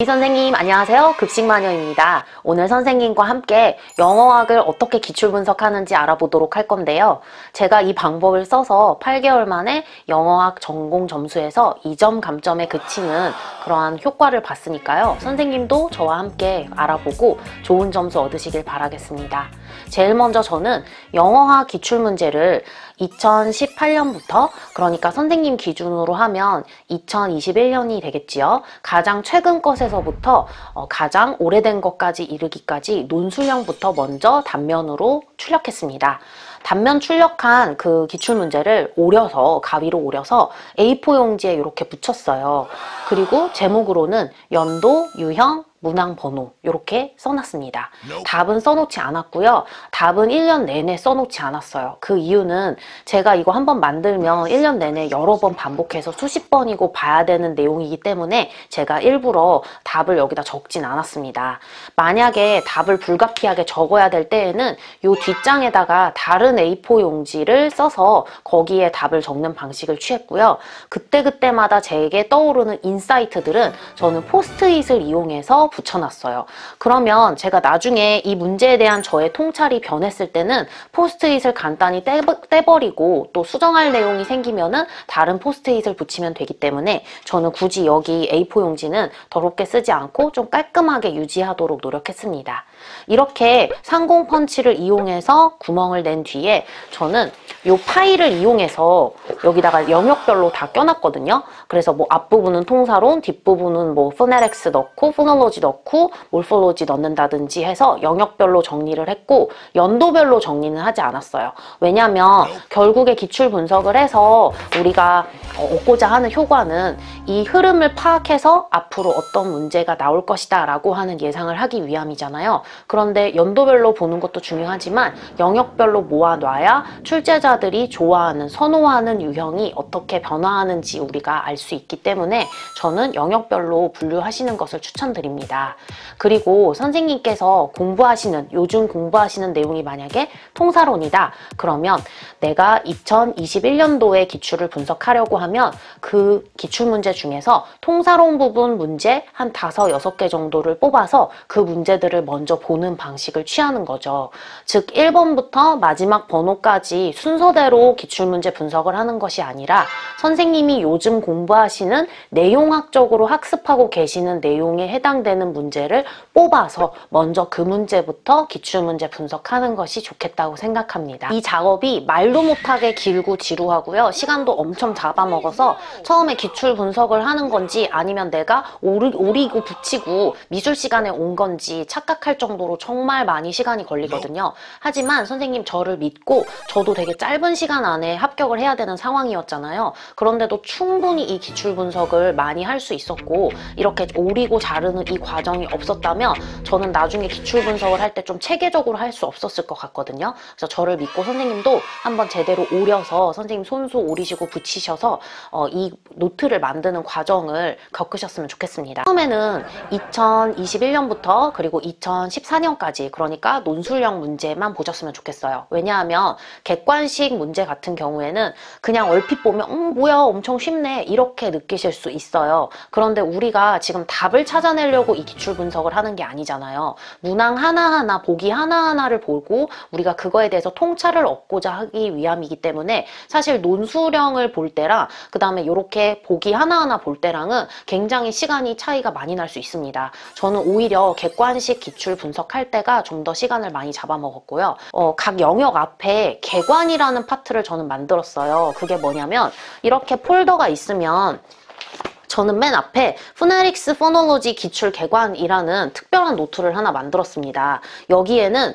선생님 안녕하세요. 급식마녀입니다. 오늘 선생님과 함께 영어학을 어떻게 기출 분석하는지 알아보도록 할 건데요. 제가 이 방법을 써서 8개월 만에 영어학 전공 점수에서 2점 감점에 그치는 그러한 효과를 봤으니까요. 선생님도 저와 함께 알아보고 좋은 점수 얻으시길 바라겠습니다. 제일 먼저 저는 영어학 기출문제를 2018년부터, 그러니까 선생님 기준으로 하면 2021년이 되겠지요. 가장 최근 것에서부터 가장 오래된 것까지 이르기까지 논술형부터 먼저 단면으로 출력했습니다. 단면 출력한 그 기출문제를 오려서, 가위로 오려서 A4 용지에 이렇게 붙였어요. 그리고 제목으로는 연도, 유형, 문항 번호 이렇게 써놨습니다. 답은 써놓지 않았고요. 답은 1년 내내 써놓지 않았어요. 그 이유는 제가 이거 한번 만들면 1년 내내 여러 번 반복해서 수십 번이고 봐야 되는 내용이기 때문에 제가 일부러 답을 여기다 적진 않았습니다. 만약에 답을 불가피하게 적어야 될 때에는 이 뒷장에다가 다른 A4 용지를 써서 거기에 답을 적는 방식을 취했고요. 그때그때마다 제게 떠오르는 인사이트들은 저는 포스트잇을 이용해서 붙여놨어요. 그러면 제가 나중에 이 문제에 대한 저의 통찰이 변했을 때는 포스트잇을 간단히 떼버리고 또 수정할 내용이 생기면은 다른 포스트잇을 붙이면 되기 때문에 저는 굳이 여기 A4 용지는 더럽게 쓰지 않고 좀 깔끔하게 유지하도록 노력했습니다. 이렇게 상공 펀치를 이용해서 구멍을 낸 뒤에 저는 이 파일을 이용해서 여기다가 영역별로 다 껴놨거든요. 그래서 뭐 앞부분은 통사론, 뒷부분은 뭐 포네틱스 넣고 포놀로지 넣고 몰폴로지 넣는다든지 해서 영역별로 정리를 했고 연도별로 정리는 하지 않았어요. 왜냐면 결국에 기출 분석을 해서 우리가 얻고자 하는 효과는 이 흐름을 파악해서 앞으로 어떤 문제가 나올 것이다 라고 하는 예상을 하기 위함이잖아요. 그런데 연도별로 보는 것도 중요하지만 영역별로 모아놔야 출제자들이 좋아하는, 선호하는 유형이 어떻게 변화하는지 우리가 알 수 있기 때문에 저는 영역별로 분류하시는 것을 추천드립니다. 그리고 선생님께서 요즘 공부하시는 내용이 만약에 통사론이다. 그러면 내가 2021년도에 기출을 분석하려고 하면 그 기출문제 중에서 통사론 부분 문제 한 5, 6개 정도를 뽑아서 그 문제들을 먼저 보는 방식을 취하는 거죠. 즉 1번부터 마지막 번호까지 순서대로 기출문제 분석을 하는 것이 아니라 선생님이 요즘 공부하시는 내용학적으로 학습하고 계시는 내용에 해당되는 문제를 뽑아서 먼저 그 문제부터 기출문제 분석하는 것이 좋겠다고 생각합니다. 이 작업이 말도 못하게 길고 지루하고요. 시간도 엄청 잡아먹어서 처음에 기출 분석을 하는 건지 아니면 내가 오리고 붙이고 미술 시간에 온 건지 착각할 정도로 정말 많이 시간이 걸리거든요. 하지만 선생님 저를 믿고 저도 되게 짧은 시간 안에 합격을 해야 되는 상황이었잖아요. 그런데도 충분히 이 기출 분석을 많이 할 수 있었고 이렇게 오리고 자르는 이 과정이 없었다면 저는 나중에 기출 분석을 할 때 좀 체계적으로 할 수 없었을 것 같거든요. 그래서 저를 믿고 선생님도 한번 제대로 오려서 선생님 손수 오리시고 붙이셔서 이 노트를 만드는 과정을 겪으셨으면 좋겠습니다. 처음에는 2021년부터 그리고 2014년까지 그러니까 논술형 문제만 보셨으면 좋겠어요. 왜냐하면 객관식 문제 같은 경우에는 그냥 얼핏 보면 뭐야 엄청 쉽네 이렇게 느끼실 수 있어요. 그런데 우리가 지금 답을 찾아내려고 이 기출 분석을 하는 게 아니잖아요. 문항 하나하나 보기 하나하나를 보고 우리가 그거에 대해서 통찰을 얻고자 하기 위함이기 때문에 사실 논술형을 볼 때랑 그 다음에 이렇게 보기 하나하나 볼 때랑은 굉장히 시간이 차이가 많이 날 수 있습니다. 저는 오히려 객관식 기출 분석할 때가 좀 더 시간을 많이 잡아먹었고요. 각 영역 앞에 객관이라는 파트를 저는 만들었어요. 그게 뭐냐면 이렇게 폴더가 있으면 저는 맨 앞에 포네틱스 포놀로지 기출 객관이라는 특별한 노트를 하나 만들었습니다. 여기에는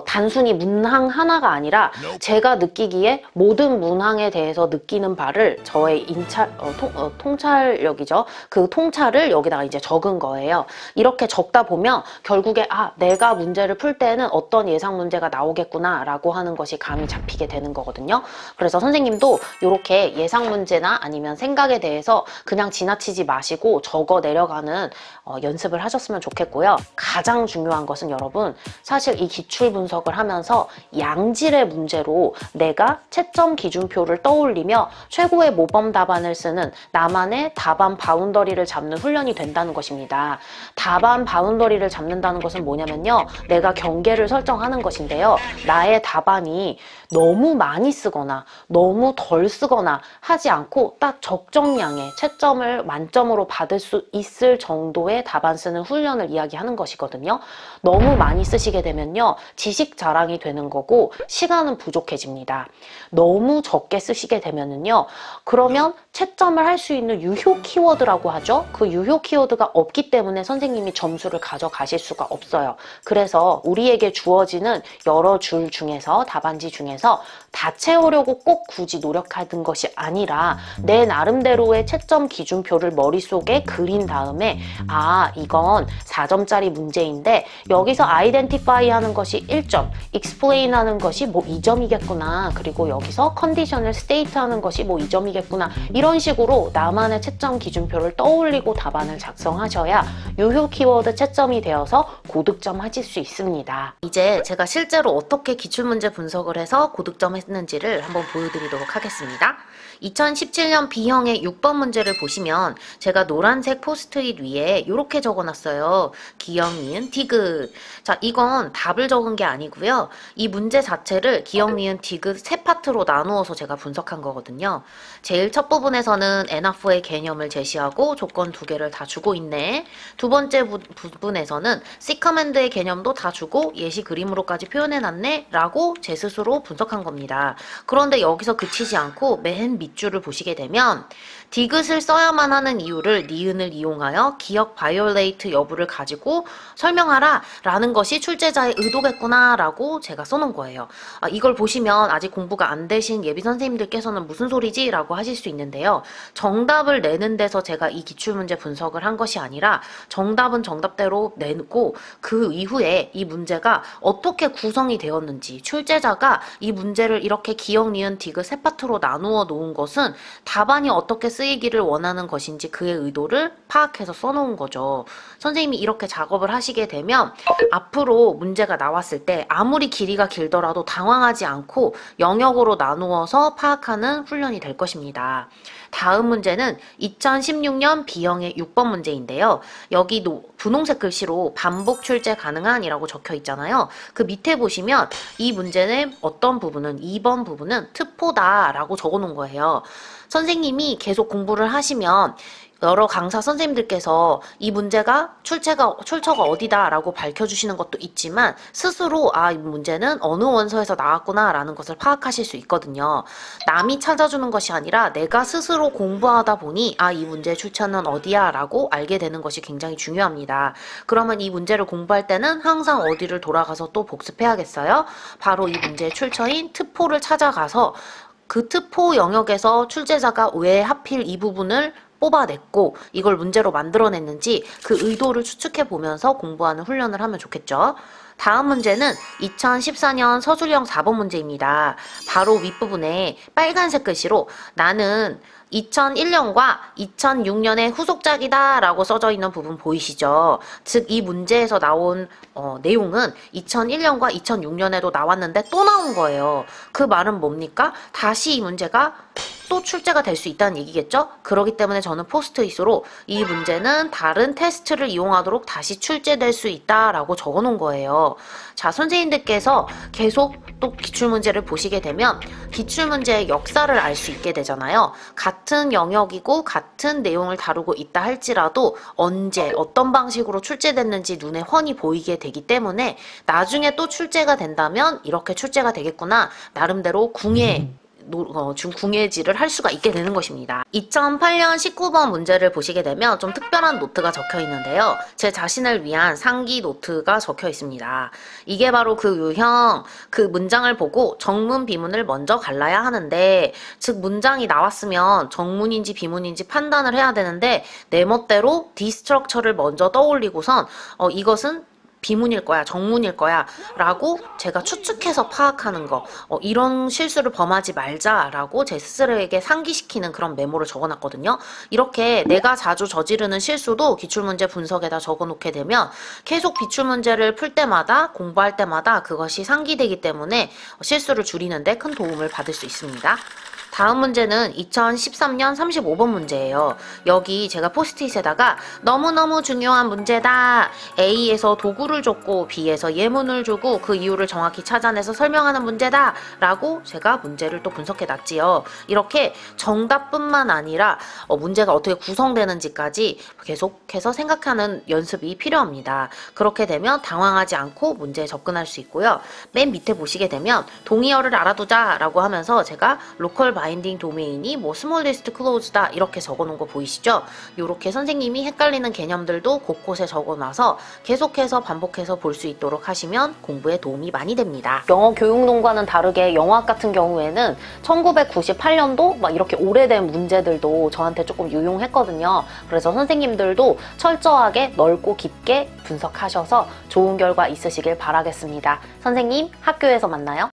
단순히 문항 하나가 아니라 제가 느끼기에 모든 문항에 대해서 느끼는 바를 저의 통찰력이죠. 그 통찰을 여기다가 이제 적은 거예요. 이렇게 적다 보면 결국에 내가 문제를 풀 때는 어떤 예상 문제가 나오겠구나 라고 하는 것이 감이 잡히게 되는 거거든요. 그래서 선생님도 이렇게 예상 문제나 아니면 생각에 대해서 그냥 지나치게 지나치지 마시고 적어 내려가는 연습을 하셨으면 좋겠고요. 가장 중요한 것은 여러분, 사실 이 기출 분석을 하면서 양질의 문제로 내가 채점 기준표를 떠올리며 최고의 모범 답안을 쓰는 나만의 답안 바운더리를 잡는 훈련이 된다는 것입니다. 답안 바운더리를 잡는다는 것은 뭐냐면요, 내가 경계를 설정하는 것인데요, 나의 답안이 너무 많이 쓰거나 너무 덜 쓰거나 하지 않고 딱 적정량의 채점을 만점으로 받을 수 있을 정도의 답안 쓰는 훈련을 이야기하는 것이거든요. 너무 많이 쓰시게 되면요, 지식 자랑이 되는 거고 시간은 부족해집니다. 너무 적게 쓰시게 되면은요, 그러면 채점을 할 수 있는 유효 키워드라고 하죠. 그 유효 키워드가 없기 때문에 선생님이 점수를 가져가실 수가 없어요. 그래서 우리에게 주어지는 여러 줄 중에서, 답안지 중에서 다 채우려고 꼭 굳이 노력하는 것이 아니라 내 나름대로의 채점 기준표를 머릿속에 그린 다음에, 아, 이건 4점짜리 문제인데 여기서 identify 하는 것이 1점, explain 하는 것이 뭐 2점이겠구나, 그리고 여기서 conditional state 하는 것이 뭐 2점이겠구나, 이런 식으로 나만의 채점 기준표를 떠올리고 답안을 작성하셔야 유효 키워드 채점이 되어서 고득점 하실 수 있습니다. 이제 제가 실제로 어떻게 기출문제 분석을 해서 고득점 했는지를 한번 보여드리도록 하겠습니다. 2017년 B형의 6번 문제를 보시면 제가 노란색 포스트잇 위에 이렇게 적어놨어요. 기역, 니은, 디귿. 자, 이건 답을 적은 게 아니고요. 이 문제 자체를 기역, 니은, 디귿 세 파트로 나누어서 제가 분석한 거거든요. 제일 첫 부분에서는 NF4의 개념을 제시하고 조건 두 개를 다 주고 있네. 두 번째 부분에서는 C커맨드의 개념도 다 주고 예시 그림으로까지 표현해놨네 라고 제 스스로 분석한 겁니다. 그런데 여기서 그치지 않고 맨 밑줄을 보시게 되면 디귿을 써야만 하는 이유를 니은을 이용하여 기역 바이올레이트 여부를 가지고 설명하라 라는 것이 출제자의 의도겠구나 라고 제가 써놓은 거예요. 이걸 보시면 아직 공부가 안 되신 예비 선생님들께서는 무슨 소리지? 라고 하실 수 있는데요. 정답을 내는 데서 제가 이 기출문제 분석을 한 것이 아니라 정답은 정답대로 내고 그 이후에 이 문제가 어떻게 구성이 되었는지, 출제자가 이 문제를 이렇게 기역, 니은, 디귿 세 파트로 나누어 놓은 것은 답안이 어떻게 쓰이기를 원하는 것인지 그의 의도를 파악해서 써놓은 거죠. 선생님이 이렇게 작업을 하시게 되면 앞으로 문제가 나왔을 때 아무리 길이가 길더라도 당황하지 않고 영역으로 나누어서 파악하는 훈련이 될 것입니다. 다음 문제는 2016년 B형의 6번 문제인데요. 여기 분홍색 글씨로 반복 출제 가능한 이라고 적혀 있잖아요. 그 밑에 보시면 이 문제는 어떤 부분은, 2번 부분은 특포다 라고 적어 놓은 거예요. 선생님이 계속 공부를 하시면 여러 강사 선생님들께서 이 문제가 출처가 어디다 라고 밝혀주시는 것도 있지만 스스로 이 문제는 어느 원서에서 나왔구나 라는 것을 파악하실 수 있거든요. 남이 찾아주는 것이 아니라 내가 스스로 공부하다 보니 이 문제의 출처는 어디야 라고 알게 되는 것이 굉장히 중요합니다. 그러면 이 문제를 공부할 때는 항상 어디를 돌아가서 또 복습해야겠어요? 바로 이 문제의 출처인 특포를 찾아가서 그 특포 영역에서 출제자가 왜 하필 이 부분을 뽑아냈고 이걸 문제로 만들어냈는지 그 의도를 추측해 보면서 공부하는 훈련을 하면 좋겠죠. 다음 문제는 2014년 서술형 4번 문제입니다. 바로 윗부분에 빨간색 글씨로 나는 2001년과 2006년의 후속작이다 라고 써져 있는 부분 보이시죠? 즉 이 문제에서 나온 내용은 2001년과 2006년에도 나왔는데 또 나온 거예요. 그 말은 뭡니까? 다시 이 문제가 또 출제가 될 수 있다는 얘기겠죠? 그렇기 때문에 저는 포스트잇으로 이 문제는 다른 테스트를 이용하도록 다시 출제될 수 있다라고 적어 놓은 거예요. 자, 선생님들께서 계속 또 기출문제를 보시게 되면 기출문제의 역사를 알 수 있게 되잖아요. 같은 영역이고 같은 내용을 다루고 있다 할지라도 언제 어떤 방식으로 출제됐는지 눈에 훤히 보이게 되기 때문에 나중에 또 출제가 된다면 이렇게 출제가 되겠구나, 나름대로 궁예지를 할 수가 있게 되는 것입니다. 2008년 19번 문제를 보시게 되면 좀 특별한 노트가 적혀 있는데요. 제 자신을 위한 상기 노트가 적혀 있습니다. 이게 바로 그 유형, 그 문장을 보고 정문, 비문을 먼저 갈라야 하는데, 즉 문장이 나왔으면 정문인지 비문인지 판단을 해야 되는데 내 멋대로 디스트럭처를 먼저 떠올리고선 이것은 비문일 거야, 정문일 거야 라고 제가 추측해서 파악하는 거, 이런 실수를 범하지 말자라고 제 스스로에게 상기시키는 그런 메모를 적어놨거든요. 이렇게 내가 자주 저지르는 실수도 기출문제 분석에다 적어놓게 되면 계속 기출문제를 풀 때마다, 공부할 때마다 그것이 상기되기 때문에 실수를 줄이는데 큰 도움을 받을 수 있습니다. 다음 문제는 2013년 35번 문제예요. 여기 제가 포스트잇에다가 너무너무 중요한 문제다. A에서 도구를 줬고 B에서 예문을 주고 그 이유를 정확히 찾아내서 설명하는 문제다. 라고 제가 문제를 또 분석해 놨지요. 이렇게 정답뿐만 아니라 문제가 어떻게 구성되는지까지 계속해서 생각하는 연습이 필요합니다. 그렇게 되면 당황하지 않고 문제에 접근할 수 있고요. 맨 밑에 보시게 되면 동의어를 알아두자 라고 하면서 제가 로컬 바인딩 도메인이 뭐 스몰 리스트 클로즈다 이렇게 적어놓은 거 보이시죠? 이렇게 선생님이 헷갈리는 개념들도 곳곳에 적어놔서 계속해서 반복해서 볼 수 있도록 하시면 공부에 도움이 많이 됩니다. 영어 교육론과는 다르게 영어학 같은 경우에는 1998년도 막 이렇게 오래된 문제들도 저한테 조금 유용했거든요. 그래서 선생님들도 철저하게 넓고 깊게 분석하셔서 좋은 결과 있으시길 바라겠습니다. 선생님, 학교에서 만나요.